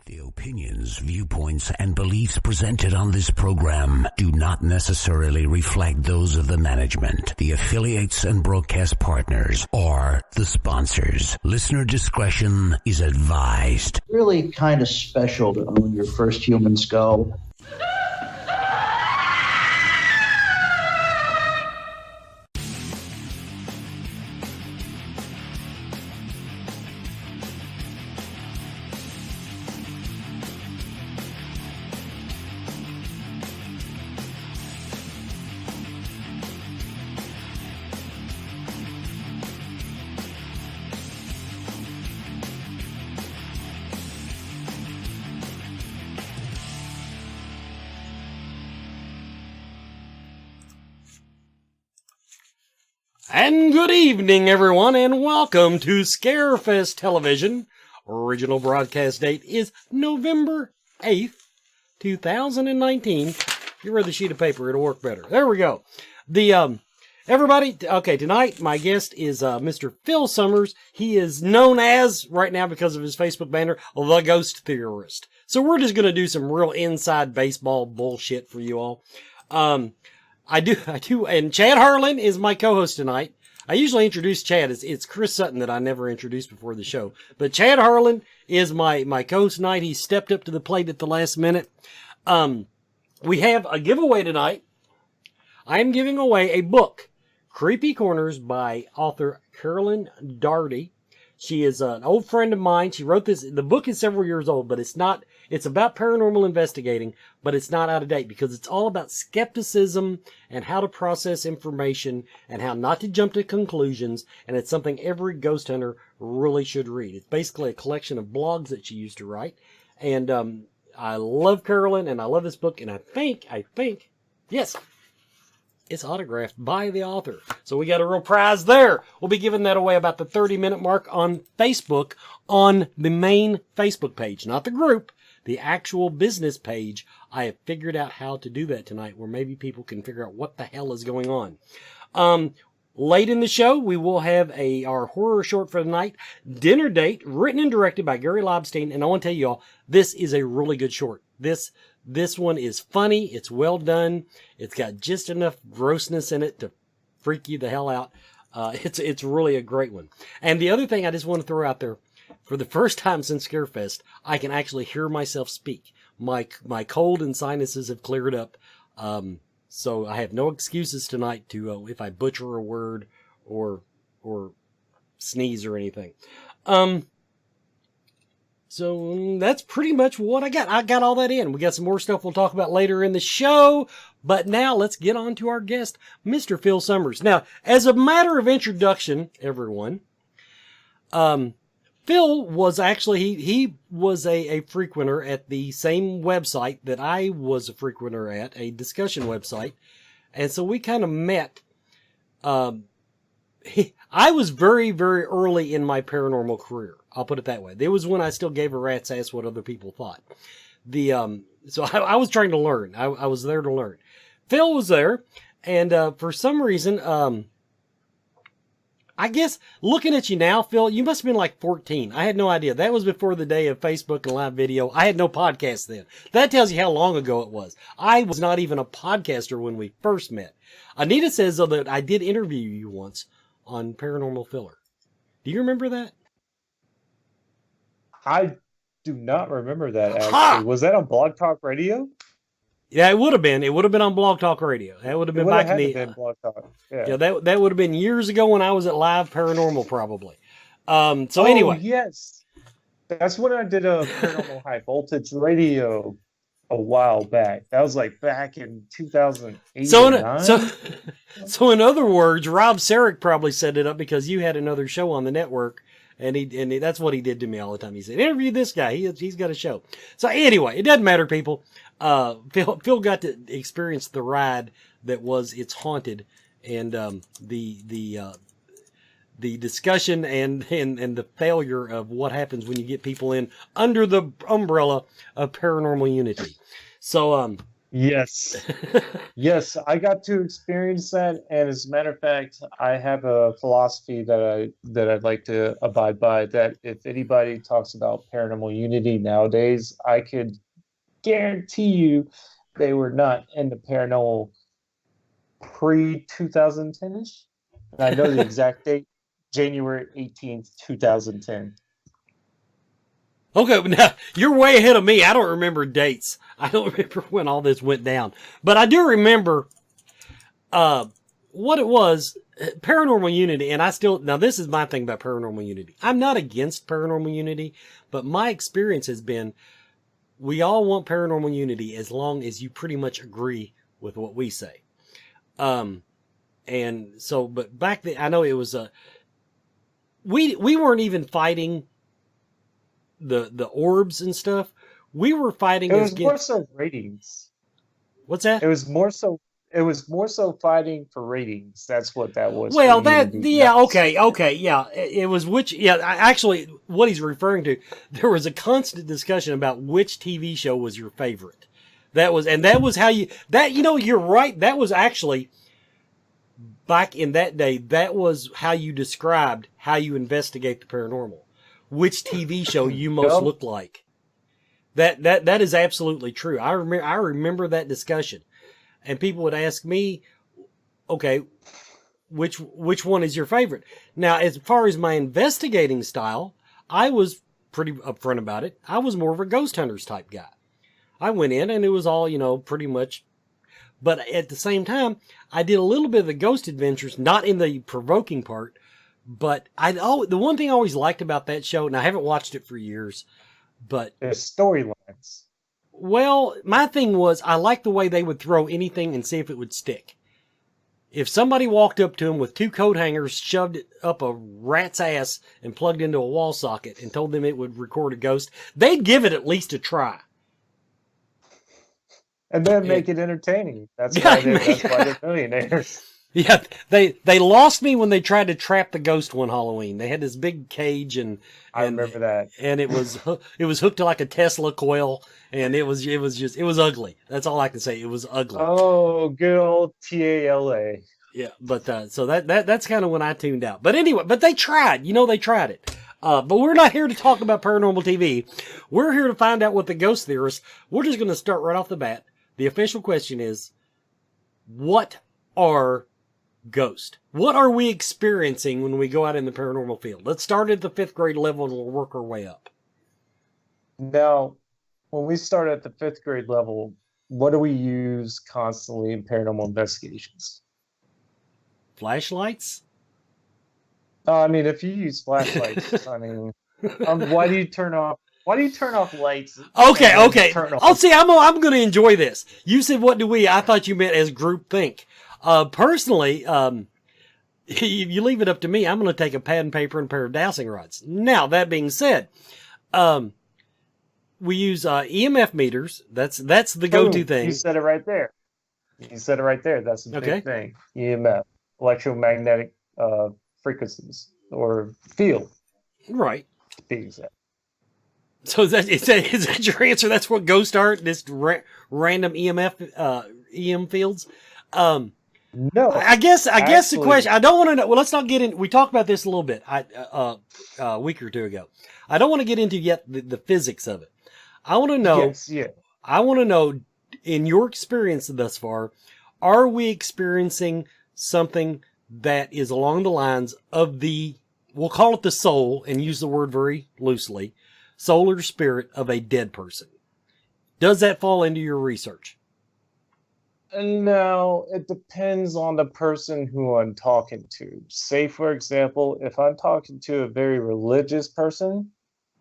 The opinions, viewpoints, and beliefs presented on this program do not necessarily reflect those of the management, the affiliates and broadcast partners, or the sponsors. Listener discretion is advised. Really kind of special to own your first human skull. And good evening, everyone, and welcome to Scarefest Television. Original broadcast date is November 8th, 2019. If you read the sheet of paper, it'll work better. There we go. Everybody, okay, tonight my guest is Mr. Phil Summers. He is known as, right now because of his Facebook banner, the Ghost Theorist. So we're just going to do some real inside baseball bullshit for you all. I do, and Chad Harlan is my co-host tonight. I usually introduce Chad. It's Chris Sutton that I never introduced before the show. But Chad Harlan is my co-host tonight. He stepped up to the plate at the last minute. We have a giveaway tonight. I am giving away a book, Creepy Corners by author Carolyn Darty. She is an old friend of mine. She wrote this. The book is several years old, but it's about paranormal investigating, but it's not out of date because it's all about skepticism and how to process information and how not to jump to conclusions. And it's something every ghost hunter really should read. It's basically a collection of blogs that she used to write. And, I love Carolyn and I love this book. And I think, yes, it's autographed by the author. So we got a real prize there. We'll be giving that away about the 30-minute mark on Facebook, on the main Facebook page, not the group, the actual business page. I have figured out how to do that tonight, where maybe people can figure out what the hell is going on. Late in the show, we will have our horror short for the night, Dinner Date, written and directed by Gary Lobstein. And I want to tell you all, this is a really good short. This one is funny. It's well done. It's got just enough grossness in it to freak you the hell out. It's really a great one. And the other thing I just want to throw out there, for the first time since Scarefest, I can actually hear myself speak. My cold and sinuses have cleared up. So I have no excuses tonight to, if I butcher a word or sneeze or anything. So that's pretty much what I got. I got all that in. We got some more stuff we'll talk about later in the show. But now let's get on to our guest, Mr. Phil Summers. Now, as a matter of introduction, everyone, Phil was actually, he was a frequenter at the same website that I was a frequenter at, a discussion website. And so we kind of met. I was very, very early in my paranormal career. I'll put it that way. There was when I still gave a rat's ass what other people thought. So I was trying to learn. I was there to learn. Phil was there, and for some reason, I guess looking at you now, Phil, you must have been like 14. I had no idea. That was before the day of Facebook and live video. I had no podcast then. That tells you how long ago it was. I was not even a podcaster when we first met. Anita says, though, that I did interview you once on Paranormal Filler. Do you remember that? I do not remember that, actually. Ha! Was that on Blog Talk Radio? Yeah, it would have been. It would have been on Blog Talk Radio. That would have been back in the... Blog Talk. Yeah, that would have been years ago when I was at Live Paranormal, probably. Anyway. Yes. That's when I did a Paranormal High Voltage Radio a while back. That was like back in 2008 So in other words, Rob Sarek probably set it up because you had another show on the network. And he that's what he did to me all the time. He said, interview this guy. He's got a show. So anyway, it doesn't matter, people. Phil got to experience the ride that was It's Haunted, and the discussion and the failure of what happens when you get people in under the umbrella of Paranormal Unity. So Yes. Yes, I got to experience that, and as a matter of fact, I have a philosophy that I'd like to abide by. That if anybody talks about paranormal unity nowadays, I could guarantee you they were not into paranormal pre 2010 ish. And I know the exact date, January 18th, 2010. Okay, but now you're way ahead of me. I don't remember dates. I don't remember when all this went down, but I do remember what it was. Paranormal Unity, and I still now this is my thing about Paranormal Unity. I'm not against Paranormal Unity, but my experience has been we all want Paranormal Unity as long as you pretty much agree with what we say. And so, but back then, I know it was we weren't even fighting the orbs and stuff. We were fighting It was against more so ratings. what's that? It was more so fighting for ratings. That's what that was. Well, for that Unity, yeah, not- okay, yeah. It was actually what he's referring to. There was a constant discussion about which TV show was your favorite. That was how you're right. That was actually back in that day. That was how you described how you investigate the paranormal. Which TV show you most Yep. look like. That is absolutely true. I remember that discussion, and people would ask me, okay, which one is your favorite? Now, as far as my investigating style, I was pretty upfront about it. I was more of a ghost hunters type guy. I went in and it was all, pretty much, but at the same time, I did a little bit of the ghost adventures, not in the provoking part, but the one thing I always liked about that show, and I haven't watched it for years, but There's storylines. well, my thing was I liked the way they would throw anything and see if it would stick. If somebody walked up to them with 2 coat hangers, shoved it up a rat's ass and plugged into a wall socket and told them it would record a ghost, they'd give it at least a try. And then make it entertaining. That's Yeah, why they're millionaires. Yeah, they lost me when they tried to trap the ghost one Halloween. They had this big cage and I remember that. and it was hooked to like a Tesla coil, and it was ugly. That's all I can say. It was ugly. Oh, good old TALA. Yeah, but so that's kind of when I tuned out. But anyway, but they tried. They tried it. But we're not here to talk about paranormal TV. We're here to find out what the ghost theorists. We're just going to start right off the bat. The official question is, what are ghosts? What are we experiencing when we go out in the paranormal field? Let's start at the 5th grade level and we'll work our way up. Now, when we start at the 5th grade level, what do we use constantly in paranormal investigations? Flashlights? I mean, if you use flashlights, I mean, why do you turn off lights? Okay. Turn off- Oh, see, I'm going to enjoy this. You said, what do we? I thought you meant as group think. Personally, you leave it up to me. I'm going to take a pad and paper and a pair of dowsing rods. Now, that being said, we use EMF meters. That's the go-to thing. You said it right there. That's the big thing. EMF, electromagnetic frequencies or field. Right. To be exact. So is that your answer? That's what ghosts are? This random EMF, EM fields? No. I guess the question, I don't want to know. Well, let's not get in. We talked about this a little bit, a week or two ago. I don't want to get into yet the physics of it. I want to know, Yes, yeah. I want to know, in your experience thus far, are we experiencing something that is along the lines of we'll call it the soul and use the word very loosely, soul or spirit of a dead person? Does that fall into your research? No, it depends on the person who I'm talking to. Say, for example, if I'm talking to a very religious person,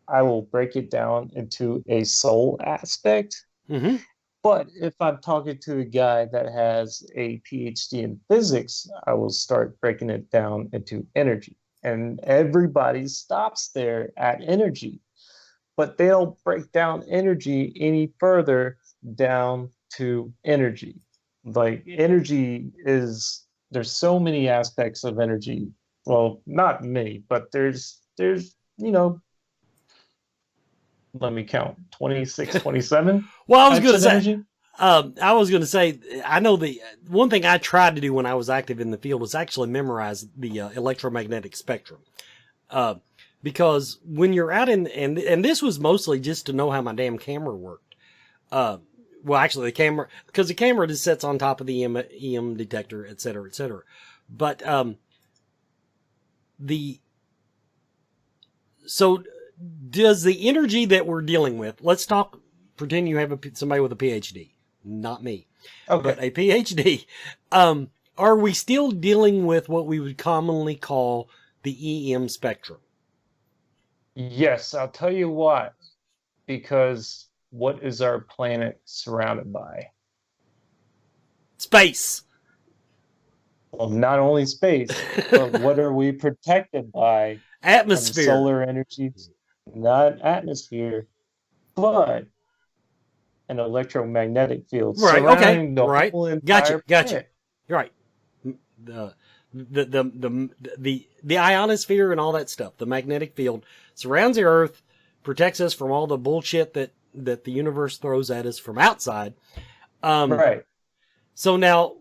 I will break it down into a soul aspect. Mm-hmm. But if I'm talking to a guy that has a PhD in physics, I will start breaking it down into energy. And everybody stops there at energy. But they don't break down energy any further down to energy. Like energy there's so many aspects of energy. Well, not many, but there's let me count, 26, 27. Well, I was types going to of say, energy. I was going to say, I know the one thing I tried to do when I was active in the field was actually memorize the electromagnetic spectrum. Because when you're out and this was mostly just to know how my damn camera worked. Well, actually because the camera just sits on top of the EM detector, et cetera, et cetera. But, so does the energy that we're dealing with, pretend you have somebody with a PhD, not me, but a PhD. Are we still dealing with what we would commonly call the EM spectrum? Yes, I'll tell you why. Because what is our planet surrounded by? Space. Well, not only space, but what are we protected by? Atmosphere. Solar energy, not atmosphere, but an electromagnetic field surrounding the whole entire planet. You're right. The ionosphere and all that stuff, the magnetic field surrounds the Earth, protects us from all the bullshit that the universe throws at us from outside. Right. So now,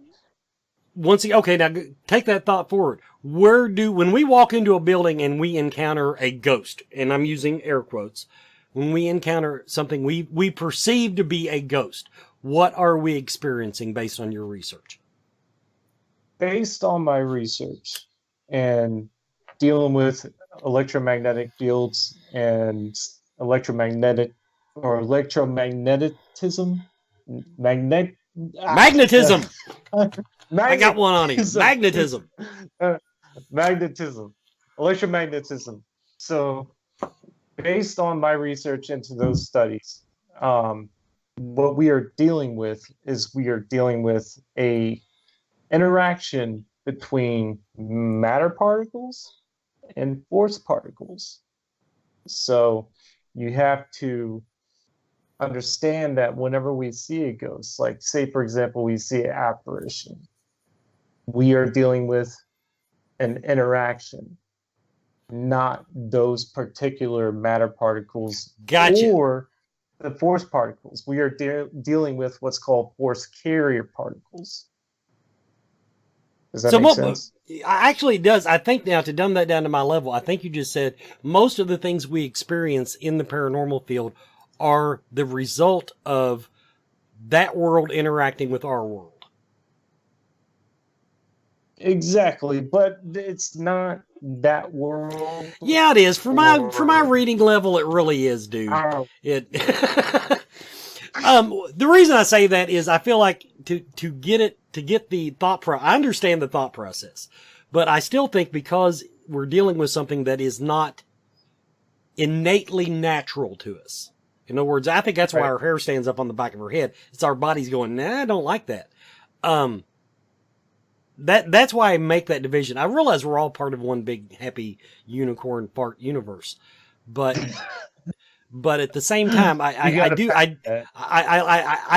now take that thought forward. When we walk into a building and we encounter a ghost, and I'm using air quotes, when we encounter something we perceive to be a ghost, what are we experiencing based on your research? Based on my research and dealing with electromagnetic fields and electromagnetism, magnetism. I got one on you. Magnetism. Magnetism. Electromagnetism. So, based on my research into those studies, what we are dealing with is a interaction between matter particles and force particles. So you have to understand that whenever we see a ghost, like say, for example, we see an apparition, we are dealing with an interaction, not those particular matter particles or the force particles. We are dealing with what's called force carrier particles. Does that make sense? Actually, it does. I think now, to dumb that down to my level, I think you just said most of the things we experience in the paranormal field are the result of that world interacting with our world. Exactly, but it's not that world. Yeah, it is. For my reading level, it really is, dude. The reason I say that is I feel like to get the thought I understand the thought process, but I still think because we're dealing with something that is not innately natural to us. In other words, I think that's why our hair stands up on the back of our head. It's our body's going, nah, I don't like that. That's why I make that division. I realize we're all part of one big happy unicorn fart universe, but at the same time, I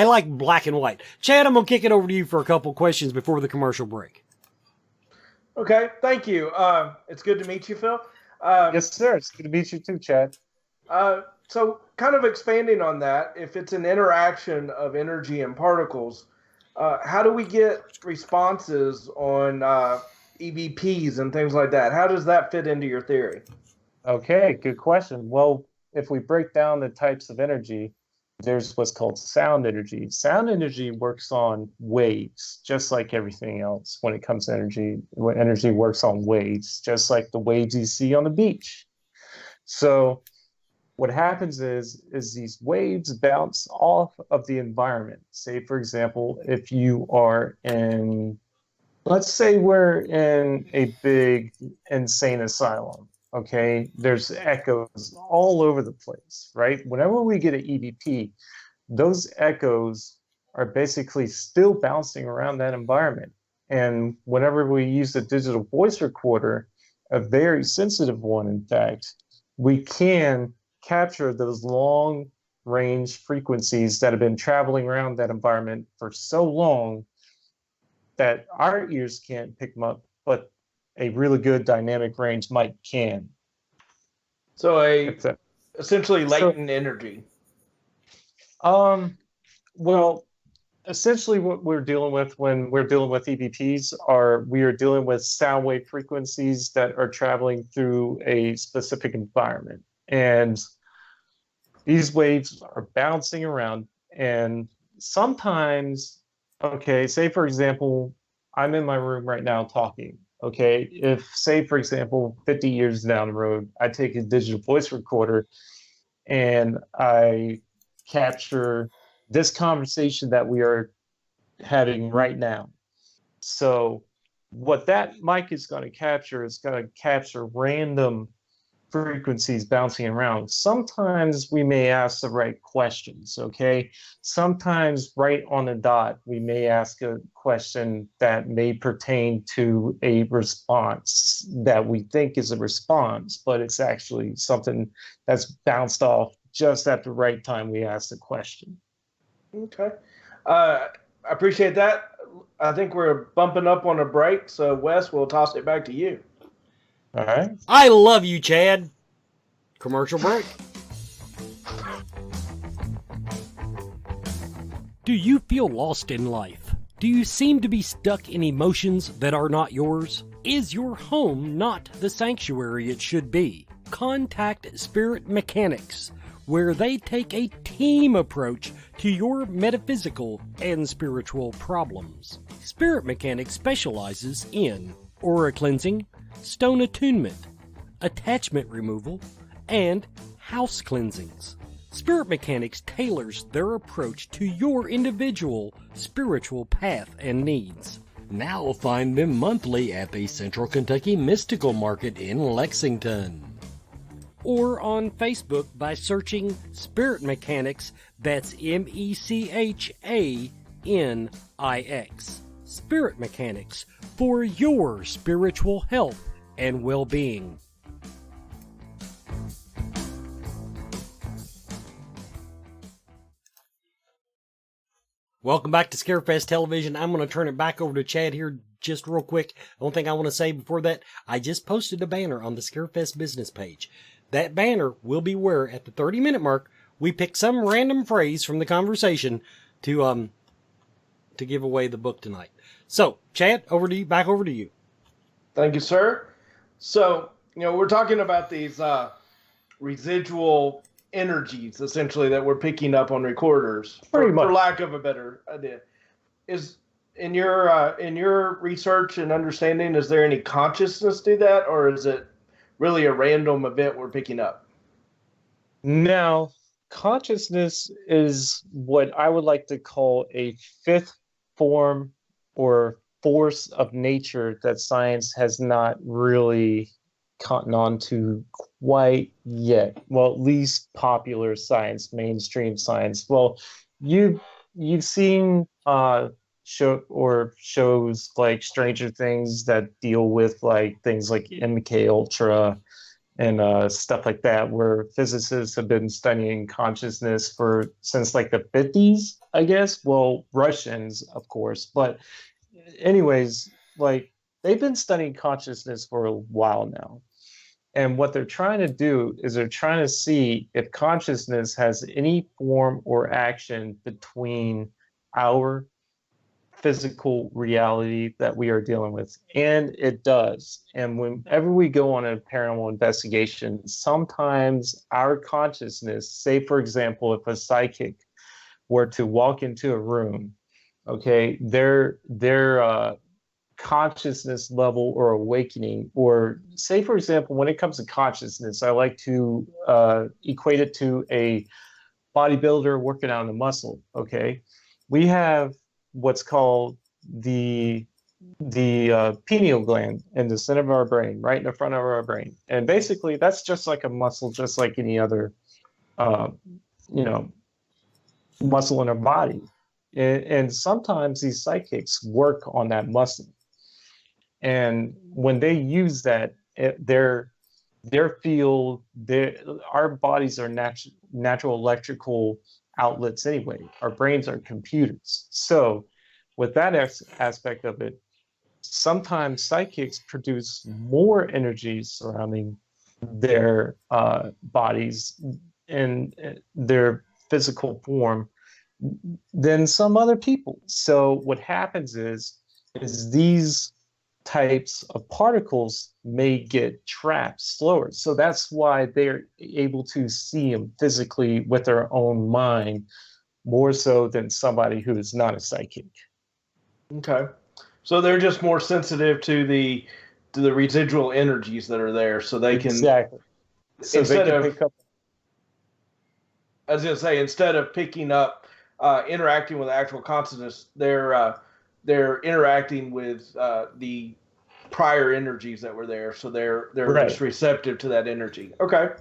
like black and white. Chad, I'm gonna kick it over to you for a couple questions before the commercial break. Okay, thank you. It's good to meet you, Phil. Yes, sir. It's good to meet you too, Chad. So, kind of expanding on that, if it's an interaction of energy and particles, how do we get responses on EVPs and things like that? How does that fit into your theory? Okay, good question. Well, if we break down the types of energy, there's what's called sound energy. Sound energy works on waves, just like everything else when it comes to energy. When energy works on waves, just like the waves you see on the beach. So what happens is these waves bounce off of the environment. Say, for example, if you are let's say we're in a big insane asylum. Okay, there's echoes all over the place, right? Whenever we get an EVP, those echoes are basically still bouncing around that environment. And whenever we use a digital voice recorder, a very sensitive one, in fact, we can capture those long range frequencies that have been traveling around that environment for so long that our ears can't pick them up, but a really good dynamic range mic can. So essentially latent energy. Well, essentially what we're dealing with when we're dealing with EVPs are we are dealing with sound wave frequencies that are traveling through a specific environment. And these waves are bouncing around. And sometimes, okay, say for example, I'm in my room right now talking. Okay, if say for example, 50 years down the road, I take a digital voice recorder and I capture this conversation that we are having right now. So what that mic is going to capture is going to capture random frequencies bouncing around. Sometimes we may ask the right questions, okay? Sometimes right on the dot, we may ask a question that may pertain to a response that we think is a response, but it's actually something that's bounced off just at the right time we ask the question. Okay. I appreciate that. I think we're bumping up on a break, so Wes, we'll toss it back to you. All right. I love you, Chad. Commercial break. Do you feel lost in life? Do you seem to be stuck in emotions that are not yours? Is your home not the sanctuary it should be? Contact Spirit Mechanics, where they take a team approach to your metaphysical and spiritual problems. Spirit Mechanics specializes in aura cleansing, stone attunement, attachment removal, and house cleansings. Spirit Mechanics tailors their approach to your individual spiritual path and needs. Now find them monthly at the Central Kentucky Mystical Market in Lexington. Or on Facebook by searching Spirit Mechanics, that's MECHANIX. Spirit Mechanics, for your spiritual health and well-being. Welcome back to Scarefest Television. I'm going to turn it back over to Chad here just real quick. The only thing I want to say before that, I just posted a banner on the Scarefest business page. That banner will be where, at the 30-minute mark, we pick some random phrase from the conversation to give away the book tonight. So, Chad, back over to you. Thank you, sir. So, we're talking about these residual energies, essentially, that we're picking up on recorders, for lack of a better idea. Is in your research and understanding, is there any consciousness to that, or is it really a random event we're picking up? Now, consciousness is what I would like to call a fifth form or force of nature that science has not really cottoned on to quite yet. Well, at least popular science, mainstream science. Well, you've seen shows like Stranger Things that deal with like things like MK Ultra and stuff like that, where physicists have been studying consciousness since like the 50s, I guess. Well, Russians, of course, but anyways, like they've been studying consciousness for a while now. And what they're trying to do is they're trying to see if consciousness has any form or action between our physical reality that we are dealing with. And it does. And whenever we go on a paranormal investigation, sometimes our consciousness, say, for example, if a psychic were to walk into a room, okay, their consciousness level or awakening, or say, for example, when it comes to consciousness, I like to equate it to a bodybuilder working out a muscle. Okay, we have what's called the pineal gland in the center of our brain, right in the front of our brain, and basically that's just like a muscle, just like any other muscle in our body. And sometimes these psychics work on that muscle. And when they use that, their field, our bodies are natural electrical outlets anyway. Our brains are computers. So with that aspect of it, sometimes psychics produce more energy surrounding their bodies in their physical form than some other people. So what happens is these types of particles may get trapped slower. So that's why they're able to see them physically with their own mind more so than somebody who is not a psychic. Okay. So they're just more sensitive to the residual energies that are there, so they can Exactly. So instead they can of pick up. I was going to say, instead of picking up, interacting with actual consciousness, they're interacting with the prior energies that were there, so they're Right. just receptive to that energy. Okay.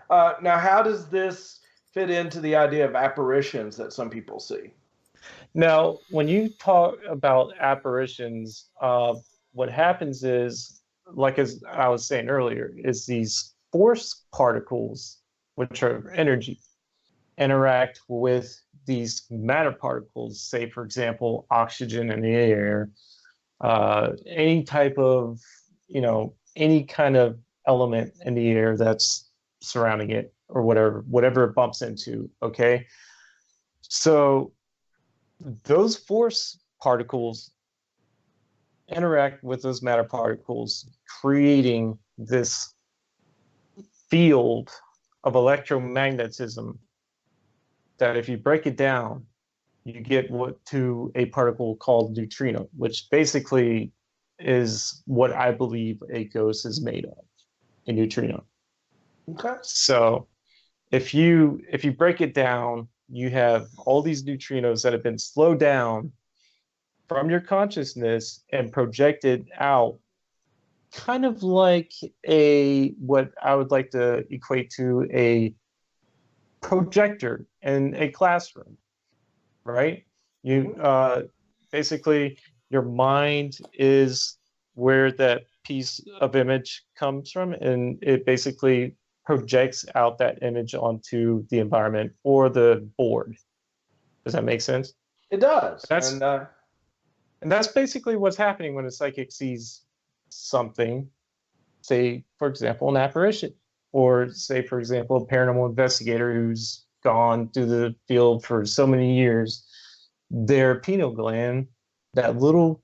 Now, how does this fit into the idea of apparitions that some people see? Now, when you talk about apparitions, what happens is, like as I was saying earlier, is these force particles, which are energy, interact with these matter particles, say, for example, oxygen in the air, any type of, any kind of element in the air that's surrounding it or whatever it bumps into, okay? So those force particles interact with those matter particles, creating this field of electromagnetism that if you break it down, you get to a particle called neutrino, which basically is what I believe a ghost is made of, a neutrino. Okay. So if you break it down, you have all these neutrinos that have been slowed down from your consciousness and projected out, kind of like what I would like to equate to a projector in a classroom, right? You basically, your mind is where that piece of image comes from, and it basically projects out that image onto the environment or the board. Does that make sense? It does. And that's basically what's happening when a psychic sees something, say, for example, an apparition, or say, for example, a paranormal investigator who's gone through the field for so many years. Their pineal gland, that little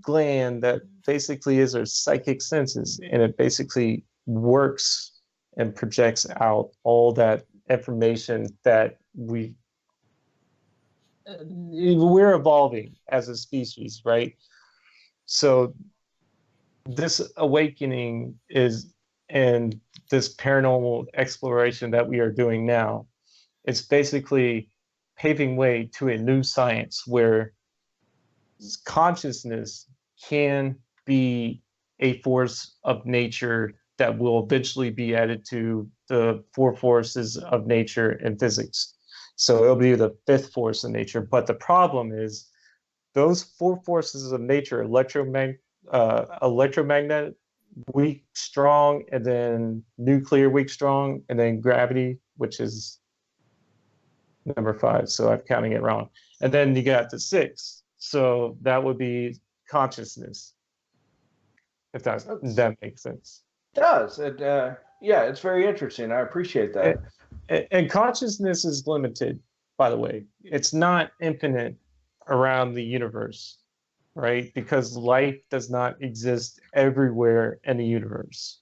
gland that basically is their psychic senses, and it basically works and projects out all that information that we're evolving as a species, right? So this awakening is, and this paranormal exploration that we are doing now, it's basically paving way to a new science where consciousness can be a force of nature that will eventually be added to the four forces of nature in physics. So it'll be the fifth force of nature. But the problem is those four forces of nature, electromagnetic, weak, strong, and then nuclear, weak, strong, and then gravity, which is number 5. So I'm counting it wrong. And then you got the 6. So that would be consciousness, if that makes sense. It does. Yeah, it's very interesting. I appreciate that. And consciousness is limited, by the way. It's not infinite around the universe, right? Because life does not exist everywhere in the universe.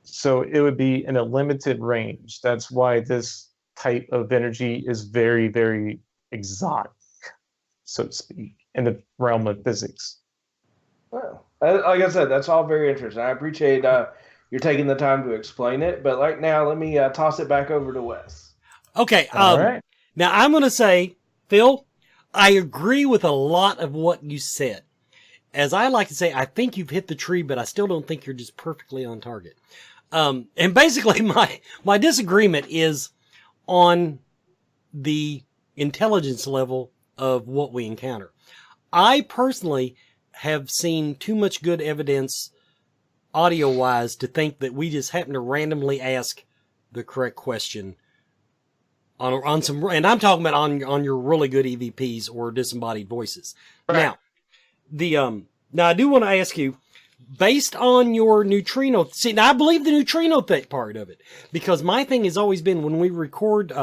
So it would be in a limited range. That's why this type of energy is very, very exotic, so to speak, in the realm of physics. Well, like I said, that's all very interesting. I appreciate you're taking the time to explain it. But right now, let me toss it back over to Wes. Okay. All right. Now, I'm going to say, Phil, I agree with a lot of what you said. As I like to say, I think you've hit the tree, but I still don't think you're just perfectly on target. And basically, my disagreement is on the intelligence level of what we encounter. I personally have seen too much good evidence audio-wise to think that we just happen to randomly ask the correct question on some, and I'm talking about on your really good EVPs or disembodied voices. Right. Now I do want to ask you, based on your neutrino, see, now I believe the neutrino part of it, because my thing has always been when we record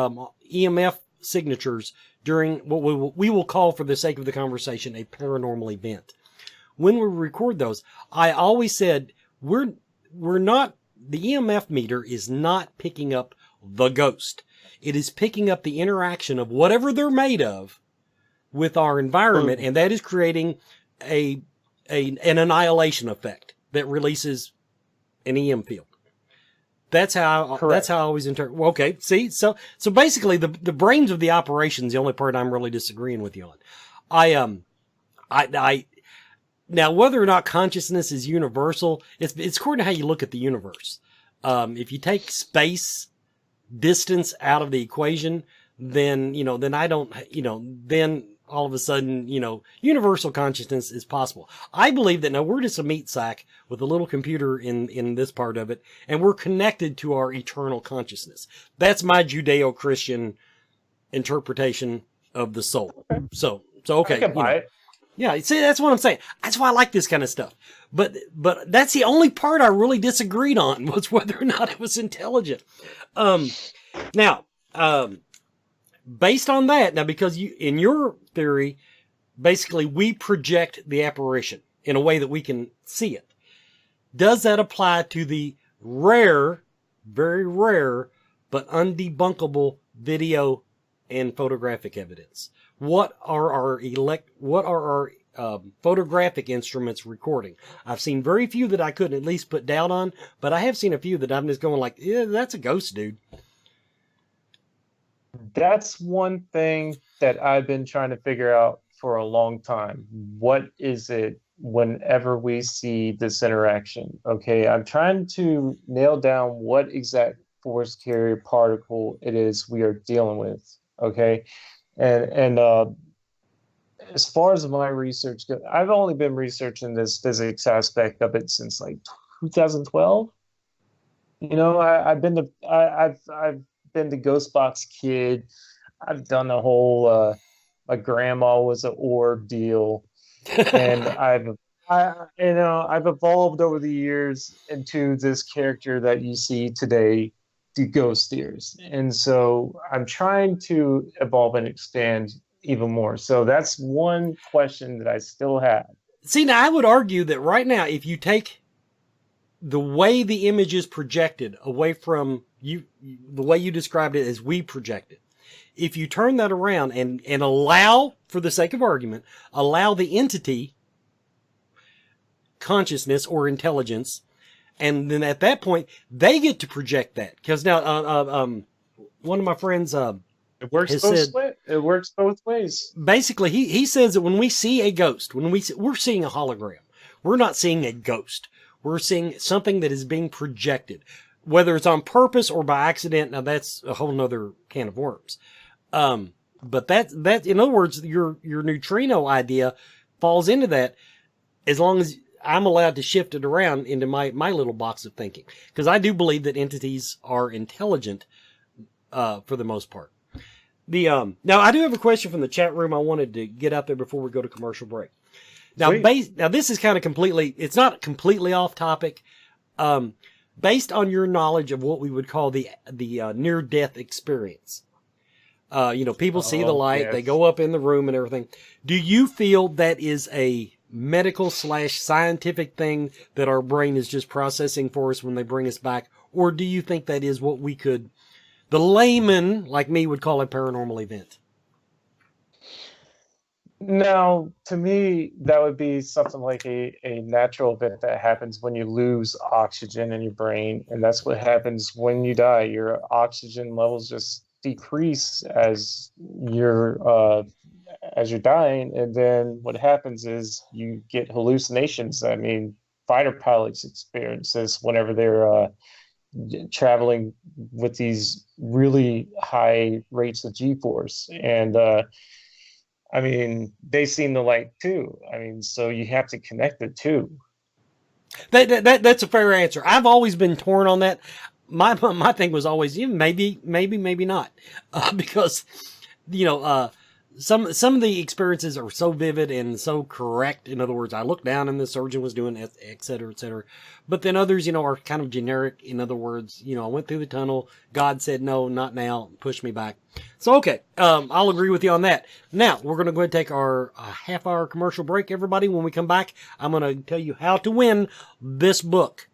EMF signatures during what we will call, for the sake of the conversation, a paranormal event. When we record those, I always said we're not, the EMF meter is not picking up the ghost. It is picking up the interaction of whatever they're made of with our environment, and that is creating an annihilation effect that releases an EM field. That's how I always interpret. Well, okay, see, so basically the brains of the operation is the only part I'm really disagreeing with you on. I now, whether or not consciousness is universal, it's according to how you look at the universe. If you take space, distance out of the equation, then I don't, then all of a sudden, universal consciousness is possible. I believe that now we're just a meat sack with a little computer in this part of it, and we're connected to our eternal consciousness. That's my Judeo-Christian interpretation of the soul. So okay. I can buy it. Yeah, see, that's what I'm saying. That's why I like this kind of stuff. But that's the only part I really disagreed on, was whether or not it was intelligent. Now, based on that, now, because in your theory, basically we project the apparition in a way that we can see it. Does that apply to the rare, very rare, but undebunkable video and photographic evidence? What are our photographic instruments recording? I've seen very few that I couldn't at least put down on, but I have seen a few that I'm just going like, yeah, that's a ghost, dude. That's one thing that I've been trying to figure out for a long time. What is it whenever we see this interaction? Okay, I'm trying to nail down what exact force carrier particle it is we are dealing with. Okay, and as far as my research goes, I've only been researching this physics aspect of it since like 2012. I've been the Ghost Box kid. I've done the whole my grandma was an orb deal, and I've evolved over the years into this character that you see today, the Ghost Theorist. And so I'm trying to evolve and expand even more. So that's one question that I still have. See, now I would argue that right now, if you take the way the image is projected away from you, the way you described it as we project it, if you turn that around and allow, for the sake of argument, allow the entity consciousness or intelligence, and then at that point they get to project that. Because now one of my friends it works both ways. Basically, he says that when we see a ghost, we're seeing a hologram. We're not seeing a ghost. We're seeing something that is being projected, whether it's on purpose or by accident. Now that's a whole nother can of worms. But that in other words, your neutrino idea falls into that, as long as I'm allowed to shift it around into my little box of thinking. Because I do believe that entities are intelligent, for the most part. Now I do have a question from the chat room I wanted to get out there before we go to commercial break. Now, now this is kind of it's not completely off topic. Based on your knowledge of what we would call the near-death experience. People see the light, yes. They go up in the room and everything. Do you feel that is a medical / scientific thing that our brain is just processing for us when they bring us back? Or do you think that is what the layman like me would call a paranormal event? No, to me, that would be something like a natural event that happens when you lose oxygen in your brain. And that's what happens when you die. Your oxygen levels just decrease as you're dying. And then what happens is you get hallucinations. I mean, fighter pilots experience this whenever they're traveling with these really high rates of G-force. And I mean, they seen the light too. I mean, so you have to connect the two. That's a fair answer. I've always been torn on that. My thing was always, maybe not, because some of the experiences are so vivid and so correct. In other words, I looked down and the surgeon was doing it, et cetera, et cetera. But then others, are kind of generic. In other words, I went through the tunnel. God said, no, not now. Pushed me back. So, okay. I'll agree with you on that. Now, we're going to go ahead and take our half-hour commercial break, everybody. When we come back, I'm going to tell you how to win this book.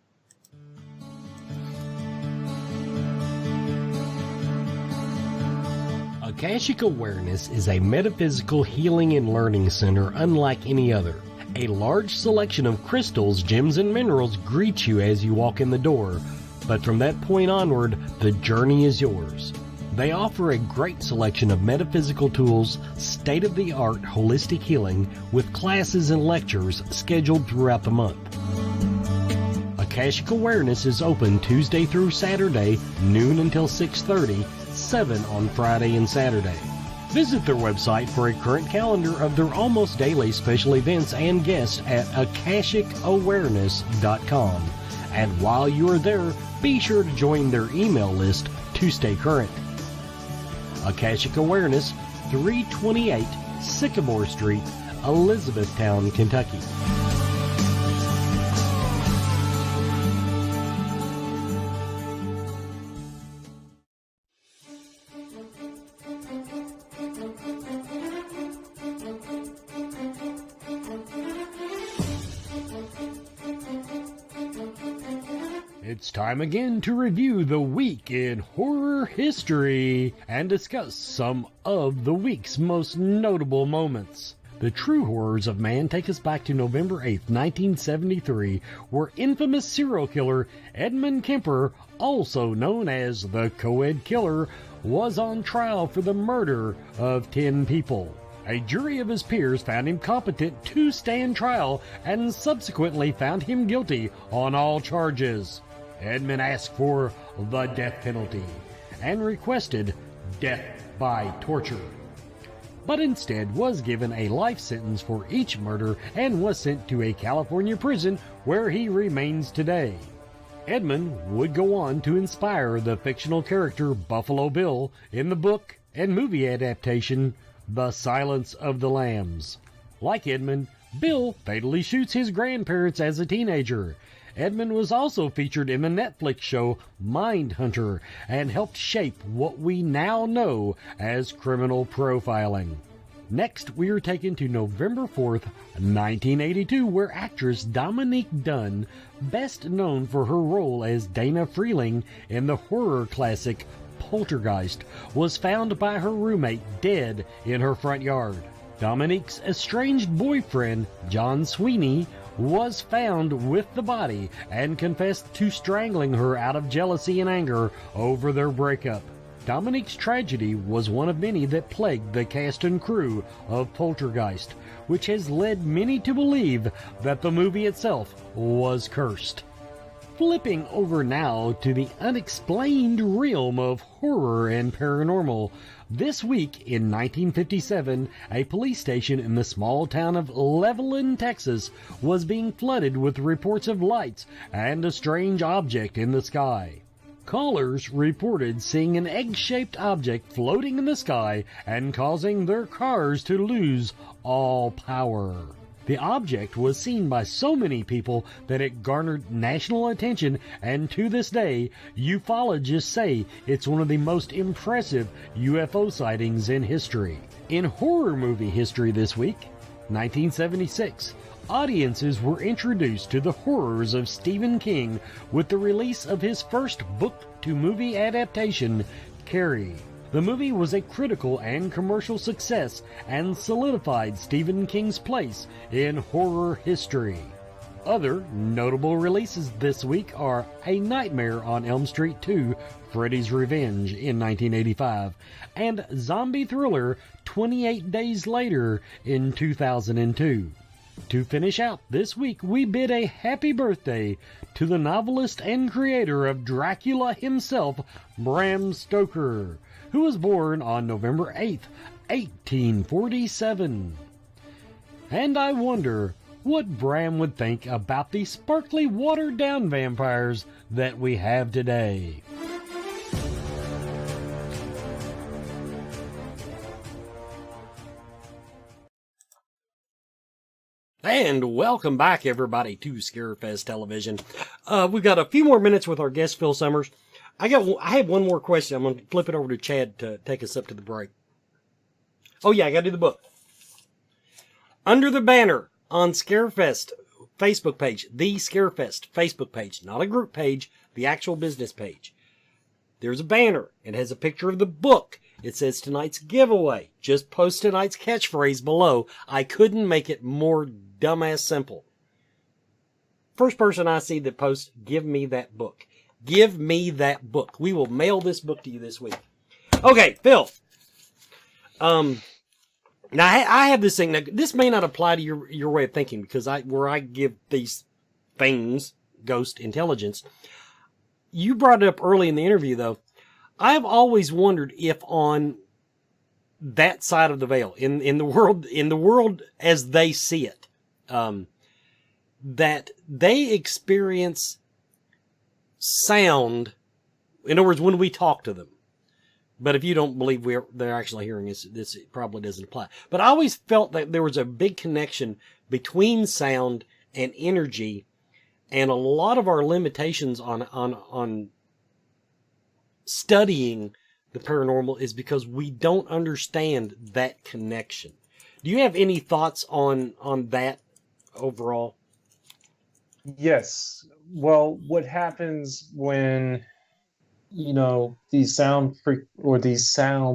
Akashic Awareness is a metaphysical healing and learning center unlike any other. A large selection of crystals, gems, and minerals greet you as you walk in the door, but from that point onward, the journey is yours. They offer a great selection of metaphysical tools, state-of-the-art holistic healing, with classes and lectures scheduled throughout the month. Akashic Awareness is open Tuesday through Saturday, noon until 6:30, 7 on Friday and Saturday. Visit their website for a current calendar of their almost daily special events and guests at akashicawareness.com. And while you are there, be sure to join their email list to stay current. Akashic Awareness, 328 Sycamore Street, Elizabethtown, Kentucky. It's time again to review the week in horror history and discuss some of the week's most notable moments. The true horrors of man take us back to November 8th, 1973, where infamous serial killer Edmund Kemper, also known as the Co-Ed Killer, was on trial for the murder of 10 people. A jury of his peers found him competent to stand trial and subsequently found him guilty on all charges. Edmund asked for the death penalty and requested death by torture, but instead was given a life sentence for each murder and was sent to a California prison where he remains today. Edmund would go on to inspire the fictional character Buffalo Bill in the book and movie adaptation The Silence of the Lambs. Like Edmund, Bill fatally shoots his grandparents as a teenager. Edmund was also featured in the Netflix show Mindhunter and helped shape what we now know as criminal profiling. Next, we are taken to November 4th, 1982, where actress Dominique Dunne, best known for her role as Dana Freeling in the horror classic Poltergeist, was found by her roommate dead in her front yard. Dominique's estranged boyfriend, John Sweeney, was found with the body and confessed to strangling her out of jealousy and anger over their breakup. Dominique's tragedy was one of many that plagued the cast and crew of Poltergeist, which has led many to believe that the movie itself was cursed. Flipping over now to the unexplained realm of horror and paranormal, this week in 1957, a police station in the small town of Levelland, Texas, was being flooded with reports of lights and a strange object in the sky. Callers reported seeing an egg-shaped object floating in the sky and causing their cars to lose all power. The object was seen by so many people that it garnered national attention, and to this day, ufologists say it's one of the most impressive UFO sightings in history. In horror movie history this week, 1976, audiences were introduced to the horrors of Stephen King with the release of his first book-to-movie adaptation, Carrie. The movie was a critical and commercial success and solidified Stephen King's place in horror history. Other notable releases this week are A Nightmare on Elm Street 2, Freddy's Revenge in 1985, and zombie thriller 28 Days Later in 2002. To finish out this week, we bid a happy birthday to the novelist and creator of Dracula himself, Bram Stoker, who was born on November 8th, 1847. And I wonder what Bram would think about the sparkly, watered-down vampires that we have today. And welcome back, everybody, to Scarefest Television. We've got a few more minutes with our guest, Phil Summers. I have one more question. I'm going to flip it over to Chad to take us up to the break. Oh, yeah, I got to do the book. Under the banner on Scarefest Facebook page, the Scarefest Facebook page, not a group page, the actual business page. There's a banner. It has a picture of the book. It says tonight's giveaway. Just post tonight's catchphrase below. I couldn't make it more dumbass simple. First person I see that posts, give me that book. Give me that book. We will mail this book to you this week. Okay, Phil. Now I have this thing. Now, this may not apply to your way of thinking because where I give these things ghost intelligence. You brought it up early in the interview, though. I've always wondered if on that side of the veil, in the world as they see it, that they experience sound. In other words, when we talk to them. But if you don't believe they're actually hearing this probably doesn't apply. But I always felt that there was a big connection between sound and energy, and a lot of our limitations on studying the paranormal is because we don't understand that connection. Do you have any thoughts on that overall? Yes. Well, what happens when these sound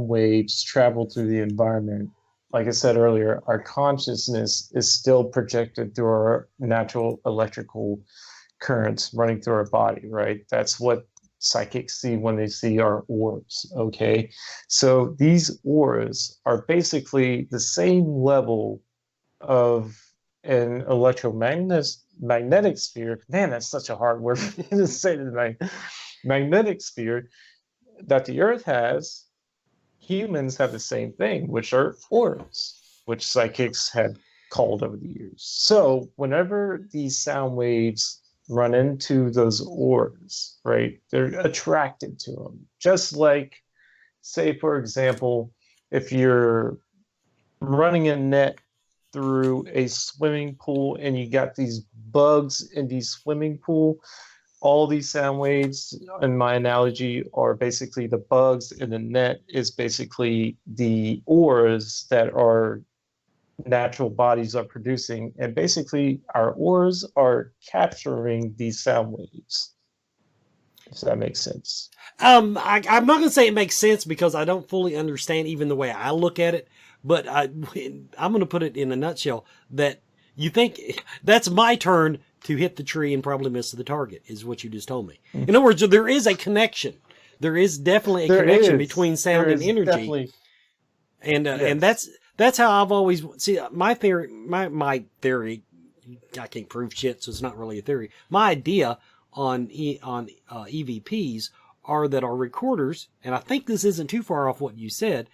waves travel through the environment? Like I said earlier, our consciousness is still projected through our natural electrical currents running through our body, right? That's what psychics see when they see our auras, okay? So these auras are basically the same level of an magnetic sphere. Man, that's such a hard word for me to say tonight. Magnetic sphere that the Earth has. Humans have the same thing, which are auras, which psychics had called over the years. So whenever these sound waves run into those auras, right, they're attracted to them. Just like, say, for example, if you're running a net through a swimming pool and you got these bugs in the swimming pool, all these sound waves, in my analogy, are basically the bugs in the net is basically the auras that our natural bodies are producing. And basically, our auras are capturing these sound waves. If that makes sense. I'm not going to say it makes sense because I don't fully understand even the way I look at it. But I'm going to put it in a nutshell that you think that's my turn to hit the tree and probably miss the target, is what you just told me. In other words, there is a connection. There is definitely a connection between sound and energy. Definitely. And that's how I've always see my theory. My theory, I can't prove shit, so it's not really a theory. My idea on EVPs are that our recorders, and I think this isn't too far off what you said,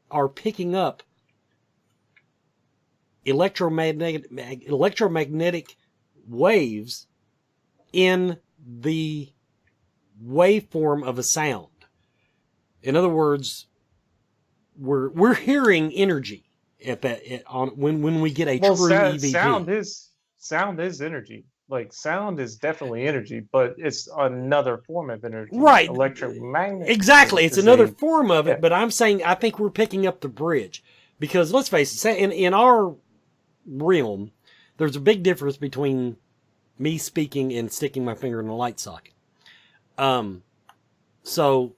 are picking up electromagnetic waves in the waveform of a sound. In other words, we're hearing energy when we get a true EVP. Sound is energy. Like, sound is definitely energy, but it's another form of energy. Right. Electromagnetic. Exactly. It's another form of it, but I'm saying I think we're picking up the bridge. Because let's face it, in our realm, there's a big difference between me speaking and sticking my finger in a light socket. So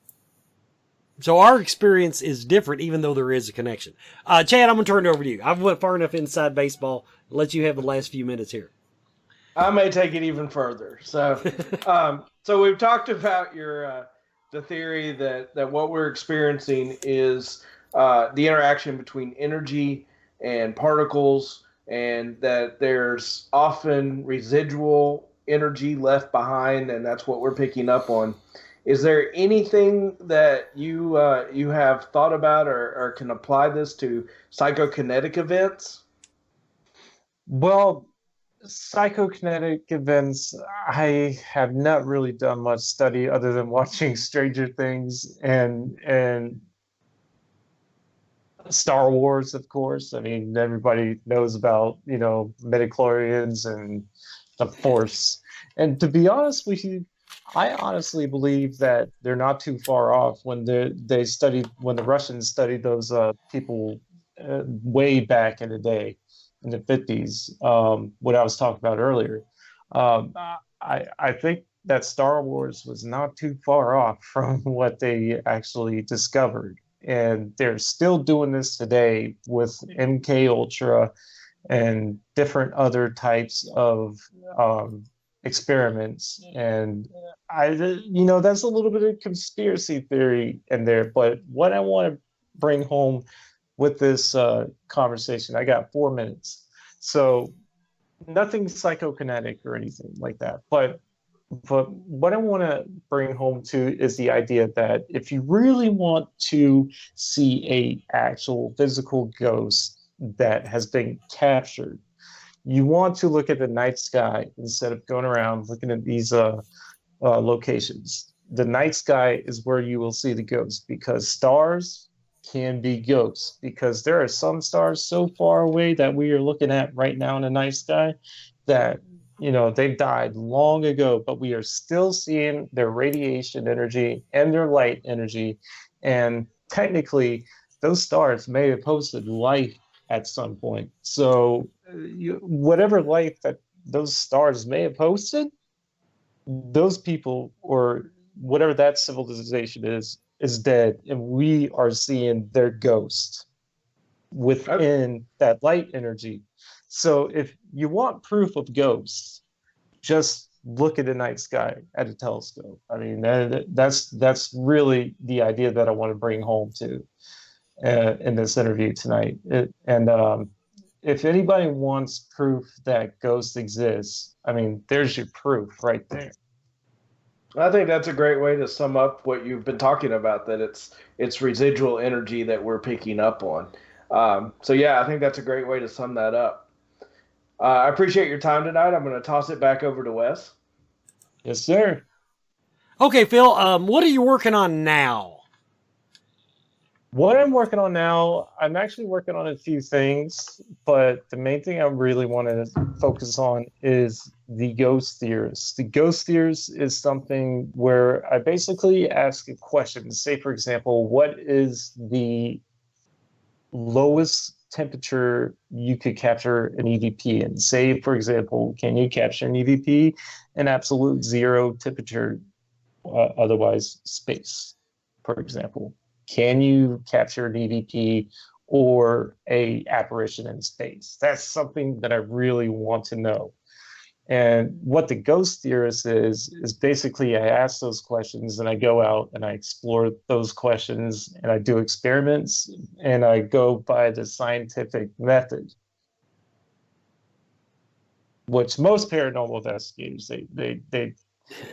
our experience is different, even though there is a connection. Chad, I'm going to turn it over to you. I've went far enough inside baseball. Let you have the last few minutes here. I may take it even further. So, so we've talked about the theory that what we're experiencing is the interaction between energy and particles, and that there's often residual energy left behind, and that's what we're picking up on. Is there anything that you have thought about or can apply this to psychokinetic events? Well, psychokinetic events, I have not really done much study other than watching Stranger Things and Star Wars, of course. I mean, everybody knows about, midichlorians and the Force. And to be honest with you, I honestly believe that they're not too far off when when the Russians studied those people way back in the day, in the 50s, what I was talking about earlier. Um, I think that Star Wars was not too far off from what they actually discovered. And they're still doing this today with MK Ultra and different other types of experiments. And that's a little bit of conspiracy theory in there. But what I want to bring home with this conversation, I got 4 minutes. So nothing psychokinetic or anything like that. But what I want to bring home to is the idea that if you really want to see a actual physical ghost that has been captured, you want to look at the night sky instead of going around looking at these locations. The night sky is where you will see the ghost, because stars can be ghosts, because there are some stars so far away that we are looking at right now in the night sky that they've died long ago, but we are still seeing their radiation energy and their light energy. And technically, those stars may have hosted life at some point. So whatever life that those stars may have hosted, those people or whatever that civilization is dead. And we are seeing their ghost within that light energy. So if you want proof of ghosts, just look at the night sky at a telescope. I mean, that's really the idea that I want to bring home to in this interview tonight. If anybody wants proof that ghosts exist, I mean, there's your proof right there. I think that's a great way to sum up what you've been talking about, that it's residual energy that we're picking up on. So yeah, I think that's a great way to sum that up. I appreciate your time tonight. I'm going to toss it back over to Wes. Yes, sir. Okay, Phil, what are you working on now? What I'm working on now, I'm actually working on a few things, but the main thing I really want to focus on is the ghost theorist. The ghost theorist is something where I basically ask a question. Say, for example, what is the lowest temperature you could capture an EVP in? Say, for example, can you capture an EVP in absolute zero temperature, otherwise space, for example? Can you capture an EVP or a apparition in space? That's something that I really want to know. And what the ghost theorist is basically I ask those questions and I go out and I explore those questions and I do experiments and I go by the scientific method, which most paranormal investigators they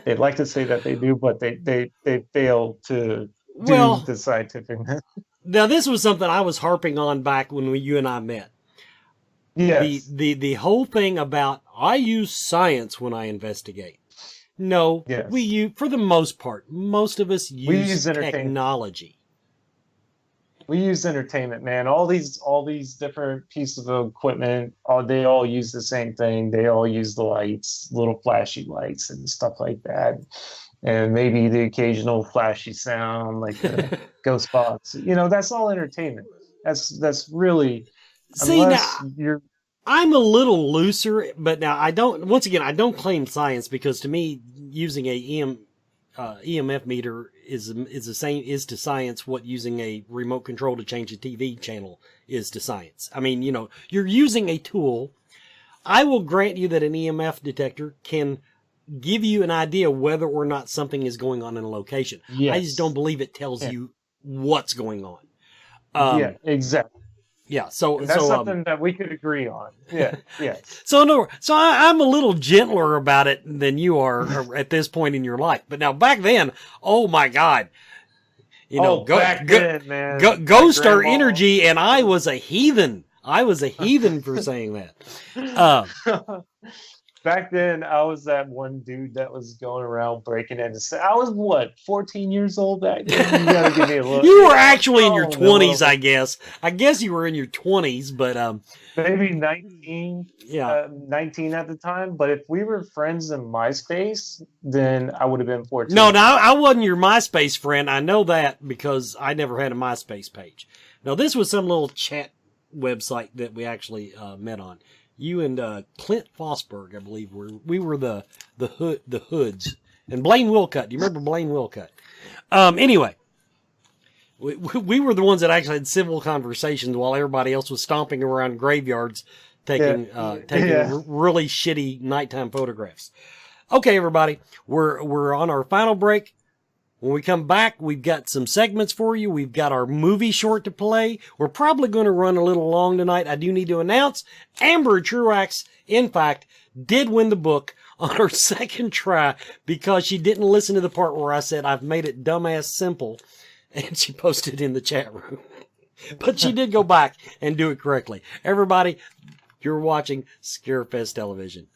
like to say that they do, but they fail to do the scientific method. Now, this was something I was harping on back when you and I met. Yes. The whole thing about I use science when I investigate. No, yes. we use, for the most part, most of us use technology. We use entertainment, man. All these different pieces of equipment, they all use the same thing. They all use the lights, little flashy lights and stuff like that. And maybe the occasional flashy sound like the ghost box. That's all entertainment. That's really... See, now, I'm a little looser, but now I don't claim science, because to me, using a EMF meter is the same to science what using a remote control to change a TV channel is to science. I mean, you're using a tool. I will grant you that an EMF detector can give you an idea whether or not something is going on in a location. Yes. I just don't believe it tells you what's going on. Yeah, exactly. Yeah, so that's something that we could agree on. Yeah, yeah. So I'm a little gentler about it than you are at this point in your life. But now back then, oh my God, then, man, ghosts are energy, and I was a heathen. I was a heathen for saying that. Back then, I was that one dude that was going around breaking into. I was what, 14 years old back then? You gotta give me a look. You were actually in your Oh, 20s, no. I guess. I guess you were in your 20s, but Maybe 19. yeah. 19 at the time. But if we were friends in MySpace, then I would have been 14. No, I wasn't your MySpace friend. I know that because I never had a MySpace page. No, this was some little chat website that we actually met on. You and Clint Fosberg, I believe, we were the hoods. And Blaine Wilcutt. Do you remember Blaine Wilcutt? Anyway, we were the ones that actually had civil conversations while everybody else was stomping around graveyards taking really shitty nighttime photographs. Okay, everybody, we're on our final break. When we come back, we've got some segments for you. We've got our movie short to play. We're probably going to run a little long tonight. I do need to announce Amber Truax, in fact, did win the book on her second try because she didn't listen to the part where I said I've made it dumbass simple, and she posted it in the chat room. But she did go back and do it correctly. Everybody, you're watching Scarefest Television.